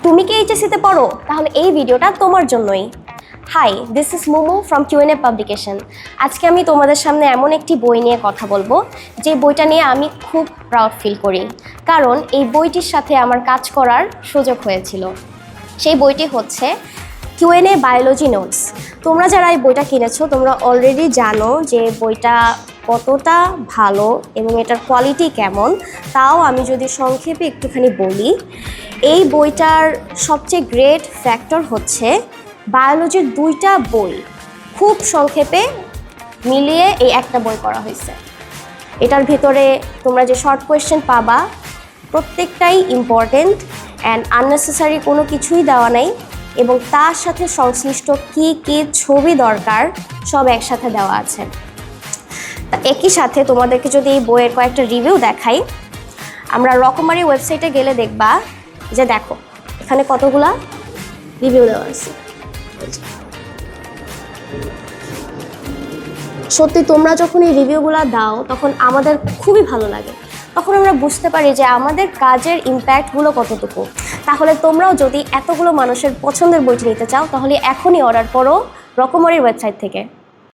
তুমি কি এইচএসসিতে পড়ো? তাহলে এই ভিডিওটা তোমার জন্যই। Hi, this is Momo from QnA publication. আজকে আমি তোমাদের সামনে এমন একটি বই নিয়ে কথা বলবো যে বইটা নিয়ে আমি খুব প্রাউড ফিল করি, কারণ এই বইটির সাথে আমার কাজ করার সুযোগ হয়েছিল। সেই বইটি হচ্ছে কিউএনএ বায়োলজি নোটস। তোমরা যারা এই বইটা কিনেছো তোমরা অলরেডি জানো যে বইটা কতটা ভালো এবং এটার কোয়ালিটি কেমন। তাও আমি যদি সংক্ষেপে একটুখানি বলি, এই বইটার সবচেয়ে গ্রেট ফ্যাক্টর হচ্ছে বায়োলজির দুইটা বই খুব সংক্ষেপে মিলিয়ে এই একটা বই করা হয়েছে। এটার ভেতরে তোমরা যে শর্ট কোয়েশ্চেন পাবা প্রত্যেকটাই ইম্পর্টেন্ট অ্যান্ড আননেসেসারি কোনো কিছুই দেওয়া নেই, এবং তার সাথে সংশ্লিষ্ট কী কী ছবি দরকার সব একসাথে দেওয়া আছে। তা একই সাথে তোমাদেরকে যদি এই বইয়ের কয়েকটা রিভিউ দেখাই, আমরা রকমারি ওয়েবসাইটে গেলে দেখবা যে দেখো এখানে কতগুলা রিভিউ দেওয়া আছে। সত্যি তোমরা যখন এই রিভিউগুলো দাও তখন আমাদের খুবই ভালো লাগে, তখন আমরা বুঝতে পারি যে আমাদের কাজের ইম্প্যাক্টগুলো কতটুকু। তাহলে তোমরাও যদি এতগুলো মানুষের পছন্দের বইটি নিতে চাও তাহলে এখনই অর্ডার করো রকমারির ওয়েবসাইট থেকে।